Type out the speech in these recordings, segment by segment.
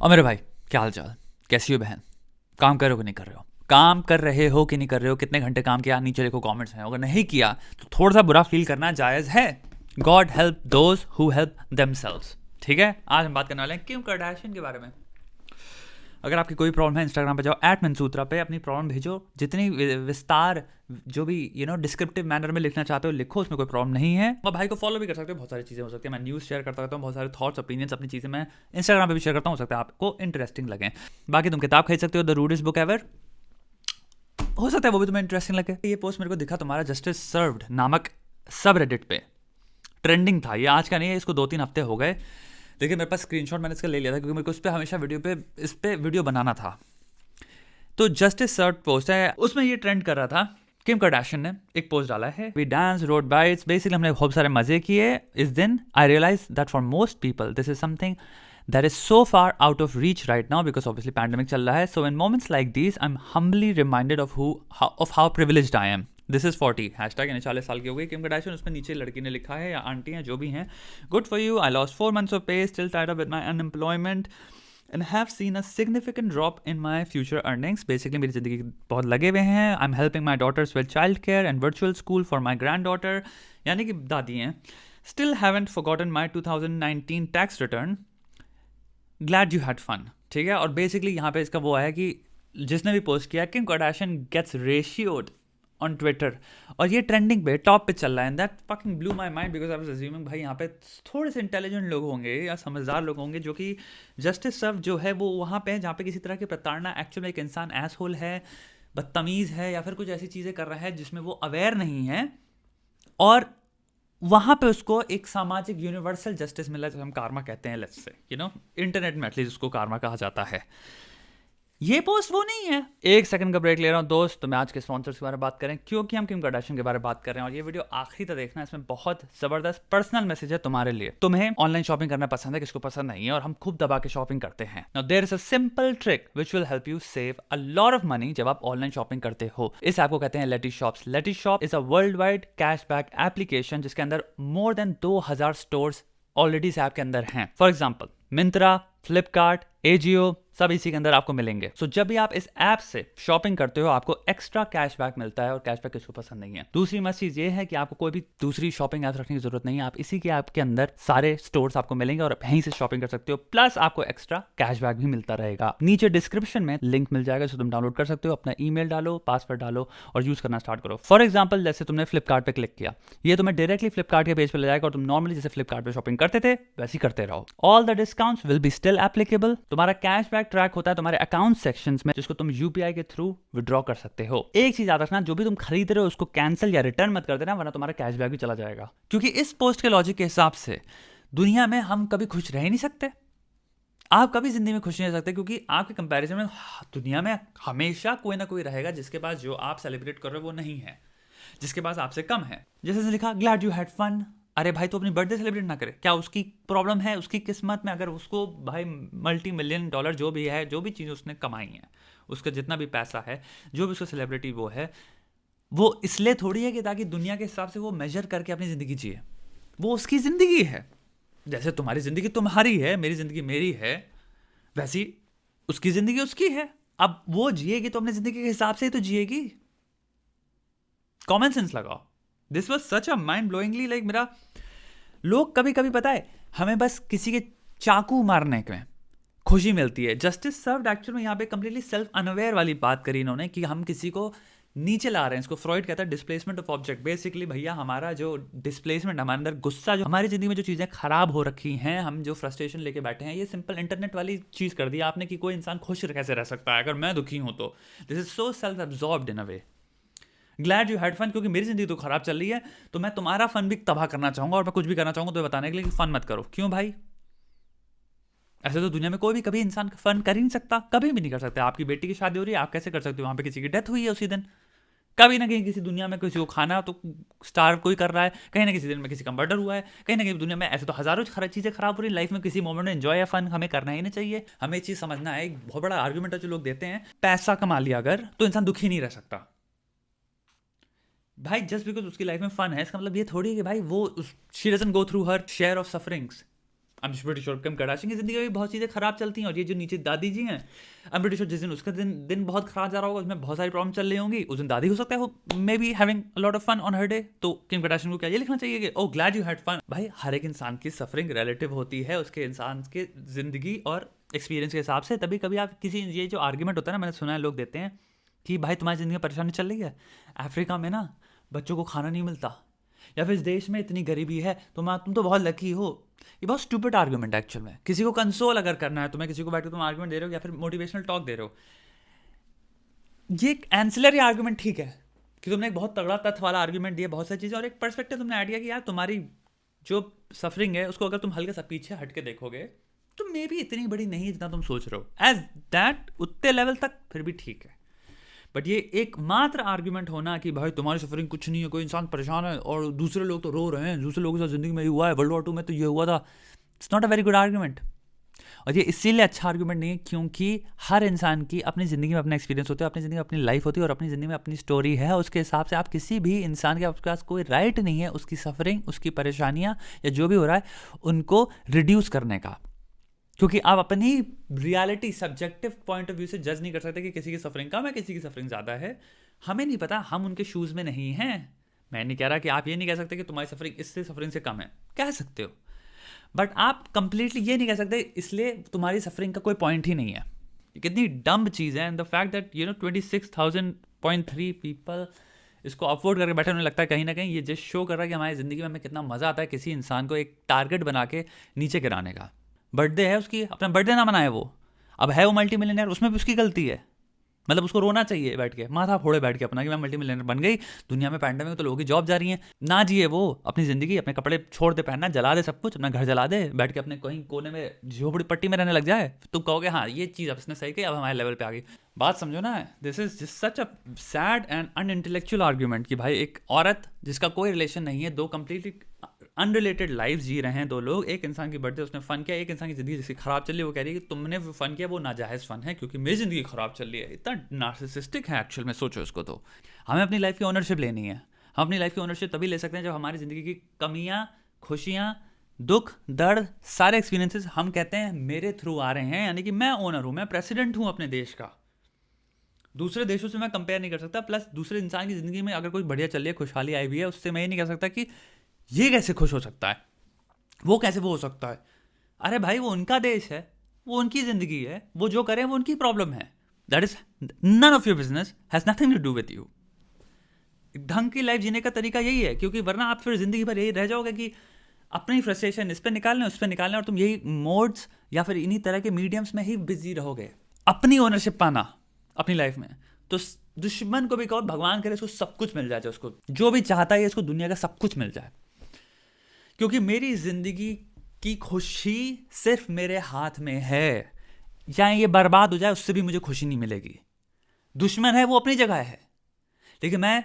और मेरे भाई, क्या हाल चाल, कैसी हो बहन? काम कर रहे हो कि नहीं कर रहे हो? काम कर रहे हो कि नहीं कर रहे हो? कितने घंटे काम किया? नीचे देखो कमेंट्स हैं। अगर नहीं किया तो थोड़ा सा बुरा फील करना जायज़ है। God help those who help themselves. ठीक है, आज हम बात करने वाले हैं किम कार्दाशियन के बारे में। अगर आपकी कोई प्रॉब्लम है, इंस्टाग्राम पे जाओ, @मनसूत्रा पे अपनी प्रॉब्लम भेजो। जितनी विस्तार जो भी डिस्क्रिप्टिव मैनर में लिखना चाहते हो लिखो, उसमें कोई प्रॉब्लम नहीं है। और भाई को फॉलो भी कर सकते हो, बहुत सारी चीज़ें हो सकती है। मैं न्यूज़ शेयर करता रहता हूँ, बहुत सारे थॉट्स ओपिनियंस अपनी चीज़ें मैं इंस्टाग्राम पे भी शेयर करता हूँ, हो सकता है आपको इंटरेस्टिंग लगे। बाकी तुम किताब खरीद सकते हो, द रूडेस्ट बुक एवर, हो सकता है वो भी तुम्हें इंटरेस्टिंग लगे। ये पोस्ट मेरे को दिखा तुम्हारा जस्टिस सर्व्ड नामक सब रेडिट पे ट्रेंडिंग था। ये आज का नहीं है, इसको 2-3 हफ्ते हो गए। देखिए मेरे पास स्क्रीनशॉट मैंने इसका ले लिया था, क्योंकि मेरे को इस पर हमेशा इस पे वीडियो बनाना था। तो जस्टिस सर्व्ड पोस्ट है, उसमें ये ट्रेंड कर रहा था। किम कार्दाशियन ने एक पोस्ट डाला है, we dance, road bites, basically हमने बहुत सारे मजे किए इस दिन। I realise that for most people this is something that is so far out of reach right now because obviously pandemic चल रहा है. So in moments like these I'm humbly reminded of how privileged I am. This is 40 hashtag, यानी 40 साल की हो गई Kim Kardashian. उसमें नीचे लड़की ने लिखा है या आंटी हैं जो भी हैं, good for you, I lost 4 months of pay, still tied up with my unemployment and have seen a significant drop in my future earnings. Basically मेरी ज़िंदगी बहुत लगे हुए हैं. I'm helping my daughters with childcare and virtual school for my granddaughter, यानी कि दादी हैं. Still haven't forgotten my 2019 tax return. Glad you had fun. ठीक है, और बेसिकली यहाँ पे इसका वो है कि जिसने भी पोस्ट किया, Kim Kardashian gets ratioed on Twitter, और ये ट्रेंडिंग पे टॉप पे चल रहा है। And that fucking blew my mind because I was assuming भाई यहाँ पे थोड़े से इंटेलिजेंट लोग होंगे या समझदार लोग होंगे जो कि जस्टिस सर्व जो है वो वहाँ पे जहाँ पे किसी तरह की प्रताड़ना, एक्चुअल में एक इंसान एसहोल है, बदतमीज़ है, या फिर कुछ ऐसी चीज़ें कर रहा है जिसमें वो अवेयर नहीं है, और वहाँ पे उसको एक सामाजिक यूनिवर्सल जस्टिस मिला, जो हम कारमा कहते हैं, लेट्स से इंटरनेट में एटलीस्ट उसको कारमा कहा जाता है। ये पोस्ट वो नहीं है। एक सेकंड का ब्रेक ले रहा हूँ दोस्त, तो मैं आज के स्पॉन्सर्स के बारे में बात करें, क्योंकि हम किम कार्दाशियन के बारे में बात कर रहे हैं। और ये वीडियो आखिरी तक देखना, इसमें बहुत जबरदस्त पर्सनल मैसेज है तुम्हारे लिए। तुम्हें ऑनलाइन शॉपिंग करना पसंद है, किसको पसंद नहीं है, और हम खूब दबा के शॉपिंग करते हैं। Now there is a simple trick which will help you save a lot of money जब आप ऑनलाइन शॉपिंग करते हो। इस ऐप को कहते हैं Letyshops. Letyshop is a worldwide cashback application जिसके अंदर मोर देन 2000 स्टोर्स ऑलरेडी इस ऐप के अंदर हैं। फॉर एग्जाम्पल मिंत्रा, फ्लिपकार्ट, एजियो, सब इसी के अंदर आपको मिलेंगे। सो जब भी आप इस ऐप से शॉपिंग करते हो आपको एक्स्ट्रा कैशबैक मिलता है, और कैशबैक किसको पसंद नहीं है। दूसरी मस्त चीज ये है कि आपको कोई भी दूसरी शॉपिंग ऐप रखने की जरूरत नहीं है। आप इसी के ऐप के अंदर सारे स्टोर्स आपको मिलेंगे और यहीं से शॉपिंग कर सकते हो, प्लस आपको एक्स्ट्रा कैशबैक भी मिलता रहेगा। नीचे डिस्क्रिप्शन में लिंक मिल जाएगा, जो तुम डाउनलोड कर सकते हो। अपना ईमेल डालो, पासवर्ड डालो और यूज करना स्टार्ट करो। फॉर एग्जाम्पल जैसे तुमने फ्लिपकार्ट पे क्लिक किया, ये तुम्हें डायरेक्टली फ्लिपकार्ट के पेज पे ले जाएगा, और तुम नॉर्मली जैसे फ्लिपकार्ट पे शॉपिंग करते थे वैसे ही करते रहो। All the discounts will be still applicable. तुम्हारा कैशबैक ट्रैक होता है तुम्हारे अकाउंट सेक्शंस में, जिसको तुम यूपीआई के थ्रू विड्रॉ कर सकते हो। एक चीज याद रखना, जो भी तुम खरीद रहे हो उसको कैंसिल या रिटर्न मत कर देना, वरना तुम्हारा कैशबैक भी चला जाएगा। क्योंकि इस पोस्ट के लॉजिक के हिसाब से दुनिया में हम कभी खुश रह ही नहीं सकते। आप कभी जिंदगी में खुश नहीं रह सकते, क्योंकि आपके कंपैरिजन में दुनिया में हमेशा कोई ना कोई रहेगा जिसके पास जो आप सेलिब्रेट कर रहे हो वो नहीं है, जिसके पास आपसे कम है। जैसे लिखा ग्लैड यू हैड फन। अरे भाई, तो अपनी बर्थडे सेलिब्रेट ना करे, क्या उसकी प्रॉब्लम है? उसकी किस्मत में अगर उसको भाई $multi-million जो भी है, जो भी चीज़ उसने कमाई है, उसका जितना भी पैसा है, जो भी उसका सेलिब्रिटी वो है, वो इसलिए थोड़ी है कि ताकि दुनिया के हिसाब से वो मेजर करके अपनी ज़िंदगी जिए। वो उसकी ज़िंदगी है। जैसे तुम्हारी ज़िंदगी तुम्हारी है, मेरी ज़िंदगी मेरी है, वैसी उसकी ज़िंदगी उसकी है। अब वो जिएगी तो अपनी ज़िंदगी के हिसाब से ही तो जिएगी। कॉमन सेंस लगाओ। This was such a mind blowingly like मेरा। लोग कभी कभी पता है हमें बस किसी के चाकू मारने में खुशी मिलती है। जस्टिस सर्व्ड एक्चुअल में यहाँ पे कंप्लीटली सेल्फ अनअवेयर वाली बात करी इन्होंने, कि हम किसी को नीचे ला रहे हैं। इसको फ्रॉइड कहता है डिस्प्लेसमेंट ऑफ ऑब्जेक्ट। बेसिकली भैया हमारा जो डिस्प्लेसमेंट, हमारे अंदर गुस्सा, जो हमारी जिंदगी में जो चीज़ें खराब हो रखी हैं, हम जो फ्रस्ट्रेशन लेके बैठे हैं, ये सिंपल इंटरनेट वाली चीज़ कर दी आपने कि कोई इंसान खुश कैसे रह सकता है अगर मैं दुखी हूँ तो। This is so self absorbed in a way. Glad you had fun, क्योंकि मेरी जिंदगी तो खराब चल रही है, तो मैं तुम्हारा फन भी तबाह करना चाहूंगा, और मैं कुछ भी करना चाहूंगा तो बताने के लिए कि फन मत करो। क्यों भाई? ऐसे तो दुनिया में कोई भी कभी इंसान फन कर ही नहीं सकता, कभी भी नहीं कर सकता। आपकी बेटी की शादी हो रही है, आप कैसे कर सकते हो? वहां पे किसी की डेथ हुई है उसी दिन, कभी ना कहीं किसी दुनिया में किसी को खाना तो स्टार कोई कर रहा है, कहीं ना किसी दिन में किसी का मर्डर हुआ है, कहीं ना कहीं दुनिया में ऐसे तो हजारों चीजें खराब हो रही है। लाइफ में किसी मोमेंट में एंजॉय या फन हमें करना ही नहीं चाहिए। हमें चीज समझना है, एक बहुत बड़ा आर्ग्यूमेंट है जो लोग देते हैं, पैसा कमा लिया अगर तो इंसान दुखी नहीं रह सकता। भाई जस्ट बिकॉज उसकी लाइफ में फन है, इसका मतलब ये थोड़ी है कि भाई वो she doesn't go through her share of sufferings. I am pretty sure Kim Kardashian की जिंदगी में भी बहुत चीज़ें खराब चलती हैं, और ये जो नीचे दादी जी हैं, आई एम प्रीटी श्योर जिस दिन उसका दिन बहुत खराब जा रहा होगा, उसमें बहुत सारी प्रॉब्लम चल रही होंगी, उस दिन दादी हो सकता है वो may be having a lot of fun on her day. तो किम कार्दाशियन को क्या ये लिखना चाहिए कि oh glad you had fun? भाई हर एक इंसान की सफरिंग रिलेटिव होती है उसके इंसान के जिंदगी और एक्सपीरियंस के हिसाब से। तभी कभी आप किसी, ये जो आर्ग्यूमेंट होता है ना, मैंने सुना है लोग देते हैं कि भाई तुम्हारी जिंदगी में परेशानी चल रही है, अफ्रीका में ना बच्चों को खाना नहीं मिलता, या फिर इस देश में इतनी गरीबी है, तुम तो बहुत लकी हो। ये बहुत स्टूपिड आर्गुमेंट है एक्चुअल में। किसी को कंसोल अगर करना है, तुम्हें किसी को बैठ के तुम आर्गुमेंट दे रहे हो या फिर मोटिवेशनल टॉक दे रहे हो, ये एक एंसिलरी आर्गुमेंट ठीक है कि तुमने एक बहुत तगड़ा तथ्य वाला आर्गुमेंट दिया, बहुत सारी चीज़ें, और एक पर्सपेक्टिव तुमने ऐड किया कि यार तुम्हारी जो सफरिंग है उसको अगर तुम हल्का सा पीछे हट के देखोगे तो मे भी इतनी बड़ी नहीं जितना तुम सोच रहे हो। एज दैट उतने लेवल तक फिर भी ठीक है, बट ये एकमात्र आर्ग्यूमेंट होना कि भाई तुम्हारी सफरिंग कुछ नहीं है, कोई इंसान परेशान है और दूसरे लोग तो रो रहे हैं, दूसरे लोगों के साथ जिंदगी में ये हुआ है, वर्ल्ड वॉर 2 में तो ये हुआ था, it's not a very good argument. और ये इसीलिए अच्छा आर्ग्यूमेंट नहीं है क्योंकि हर इंसान की अपनी ज़िंदगी में अपना एक्सपीरियंस होता है, अपनी ज़िंदगी में अपनी लाइफ होती है, और अपनी ज़िंदगी में अपनी स्टोरी है। उसके हिसाब से आप किसी भी इंसान के आपके पास कोई राइट नहीं है उसकी सफरिंग, उसकी परेशानियाँ या जो भी हो रहा है उनको रिड्यूस करने का, क्योंकि आप अपनी reality subjective point of view से जज नहीं कर सकते कि किसी की सफरिंग कम है, किसी की सफरिंग ज़्यादा है। हमें नहीं पता, हम उनके शूज़ में नहीं हैं। मैं नहीं कह रहा कि आप ये नहीं कह सकते कि तुम्हारी सफरिंग इससे सफरिंग से कम है, कह सकते हो, बट आप कंप्लीटली ये नहीं कह सकते इसलिए तुम्हारी सफरिंग का कोई पॉइंट ही नहीं है। कितनी डम्ब चीज़ है। And the fact that 26,000.3 people इसको अफोर्ड करके बैठे, उन्हें लगता है कहीं ना कहीं ये जस्ट शो कर रहा है कि हमारी ज़िंदगी में हमें कितना मज़ा आता है किसी इंसान को एक टारगेट बना के नीचे गिराने का। बर्थडे है उसकी, अपना बर्थडे ना मनाए वो, अब है वो मल्टी मिलियनर, उसमें भी उसकी गलती है। मतलब उसको रोना चाहिए बैठ के, माथा फोड़े बैठ के अपना कि मैं मल्टी मिलियनर बन गई, दुनिया में पैंडेमिक तो लोगों की जॉब जा रही है, ना जिए वो अपनी ज़िंदगी, अपने कपड़े छोड़ दे पहनना, जला दे सब कुछ, अपना घर जला दे, बैठ के अपने कहीं कोने में झोपड़ी पट्टी में रहने लग जाए, तो कहोगे हाँ ये चीज़ अब इसने सही कही, अब हमारे लेवल पे आ गई। बात समझो ना, this is just such a sad and unintellectual argument कि भाई एक औरत जिसका कोई रिलेशन नहीं है, दो कंप्लीटली अनरिलेटेड लाइफ जी रहे हैं दो लोग, एक इंसान की बर्थडे उसने फन किया, एक इंसान की जिंदगी जिसकी खराब चल रही है वो कह रही है कि तुमने फन किया वो नाजायज़ फन है क्योंकि मेरी जिंदगी खराब चल रही है। इतना नार्सिसिस्टिक है एक्चुअल में, सोचो इसको। तो हमें अपनी लाइफ की ओनरशिप लेनी है। हम अपनी लाइफ की ओनरशिप तभी ले सकते हैं जब हमारी ज़िंदगी की कमियाँ, खुशियाँ, दुख, दर्द, सारे एक्सपीरियंसेस हम कहते हैं मेरे थ्रू आ रहे हैं, यानी कि मैं ओनर हूँ, मैं प्रेसिडेंट हूँ अपने देश का। दूसरे देशों से मैं कंपेयर नहीं कर सकता। प्लस दूसरे इंसान की ज़िंदगी में अगर कोई बढ़िया चल रही है, खुशहाली आई हुई है, उससे मैं ये नहीं कह सकता कि ये कैसे खुश हो सकता है, वो कैसे वो हो सकता है। अरे भाई वो उनका देश है, वो उनकी ज़िंदगी है, वो जो करें वो उनकी प्रॉब्लम है। That is none of your business, has nothing to do with you. ढंग की लाइफ जीने का तरीका यही है, क्योंकि वरना आप फिर ज़िंदगी भर यही रह जाओगे कि अपनी फ्रस्ट्रेशन इस पर निकालना, उस पर निकालना, और तुम यही मोड्स या फिर इन्हीं तरह के मीडियम्स में ही बिजी रहोगे। अपनी ओनरशिप पाना अपनी लाइफ में, तो दुश्मन को भी कहो भगवान करे इसको सब कुछ मिल जाए, उसको जो भी चाहता है इसको दुनिया का सब कुछ मिल जाए, क्योंकि मेरी जिंदगी की खुशी सिर्फ मेरे हाथ में है। चाहे ये बर्बाद हो जाए उससे भी मुझे खुशी नहीं मिलेगी। दुश्मन है वो अपनी जगह है, लेकिन मैं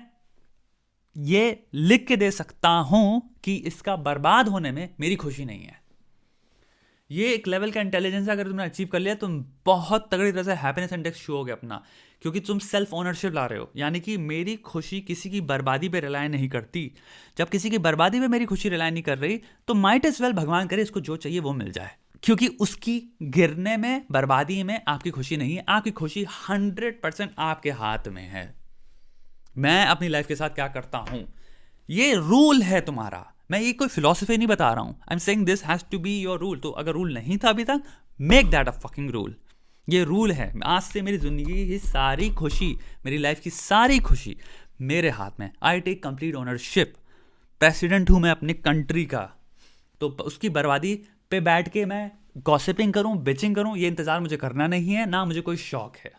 ये लिख के दे सकता हूं कि इसका बर्बाद होने में मेरी खुशी नहीं है। ये एक लेवल का इंटेलिजेंस अगर तुमने अचीव कर लिया, तुम बहुत तगड़ी तरह से हैप्पीनेस इंडेक्स शो हो गया अपना, क्योंकि तुम सेल्फ ओनरशिप ला रहे हो। यानी कि मेरी खुशी किसी की बर्बादी पे रिलाय नहीं करती। जब किसी की बर्बादी पे मेरी खुशी रिलाय नहीं कर रही, तो माइट एज वेल भगवान करे इसको जो चाहिए वो मिल जाए, क्योंकि उसकी गिरने में, बर्बादी में आपकी खुशी नहीं है। आपकी खुशी 100% आपके हाथ में है। मैं अपनी लाइफ के साथ क्या करता हूं, ये रूल है तुम्हारा। मैं ये कोई फिलॉसफी नहीं बता रहा हूं। I am saying this has to be your rule. तो अगर रूल नहीं था अभी तक, make that a fucking rule. ये रूल है। आज से मेरी जिंदगी की सारी खुशी, मेरी लाइफ की सारी खुशी मेरे हाथ में। I take complete ownership. President हूं मैं अपनी कंट्री का, तो उसकी बर्बादी पे बैठ के मैं गॉसिपिंग करूं, बिचिंग करूं, ये इंतजार मुझे करना नहीं है, ना मुझे कोई शौक है।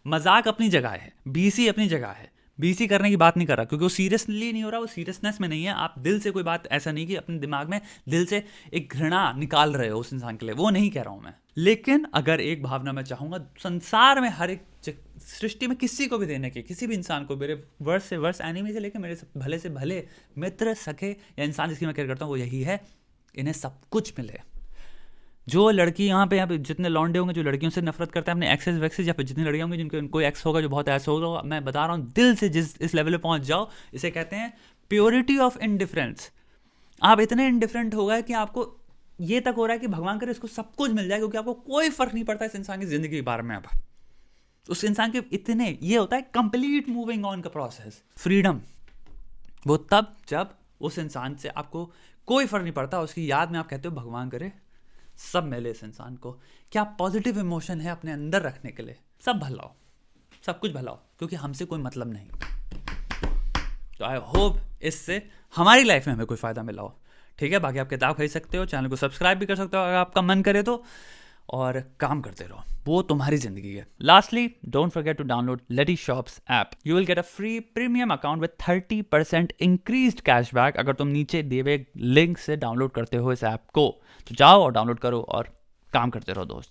मजाक अपनी जगह है, बीसी अपनी जगह है। बीसी करने की बात नहीं कर रहा, क्योंकि वो सीरियसली नहीं हो रहा, वो सीरियसनेस में नहीं है। आप दिल से कोई बात, ऐसा नहीं कि अपने दिमाग में दिल से एक घृणा निकाल रहे हो उस इंसान के लिए, वो नहीं कह रहा हूं मैं। लेकिन अगर एक भावना मैं चाहूंगा संसार में हर एक सृष्टि में किसी को भी देने की, किसी भी इंसान को, मेरे वर्ष से वर्ष एनिमी से लेकर मेरे भले से भले मित्र, सखे या इंसान जिसकी मैं केयर करता हूँ, वो यही है, इन्हें सब कुछ मिले। जो लड़की यहाँ पे जितने लौंडे होंगे जो लड़कियों से नफरत करते हैं, अपने एक्सेस वैक्सेस, या फिर जितनी लड़कियाँ होंगी जिनके कोई एक्स होगा जो बहुत ऐसा होगा, मैं बता रहा हूँ दिल से इस लेवल पे पहुँच जाओ, इसे कहते हैं प्योरिटी ऑफ इंडिफरेंस। आप इतने इंडिफरेंट हो गए कि आपको ये तक हो रहा है कि भगवान करे इसको सब कुछ मिल जाए, क्योंकि आपको कोई फर्क नहीं पड़ता इस इंसान की जिंदगी के बारे में। अब उस इंसान के इतने, ये होता है कंप्लीट मूविंग ऑन का प्रोसेस, फ्रीडम। वो तब जब उस इंसान से आपको कोई फर्क नहीं पड़ता, उसकी याद में आप कहते हो भगवान करे सब मिले इस इंसान को। क्या पॉजिटिव इमोशन है अपने अंदर रखने के लिए, सब भला हो, सब कुछ भला हो, क्योंकि हमसे कोई मतलब नहीं। तो आई होप इससे हमारी लाइफ में हमें कोई फ़ायदा मिला हो। ठीक है, बाकी आप किताब खरीद सकते हो, चैनल को सब्सक्राइब भी कर सकते हो अगर आपका मन करे तो, और काम करते रहो, वो तुम्हारी जिंदगी है। Lastly, don't forget to download Letyshops app. You will get a free premium account with 30% increased cashback अगर तुम नीचे दिए हुए लिंक से डाउनलोड करते हो इस ऐप को। तो जाओ और डाउनलोड करो और काम करते रहो दोस्त।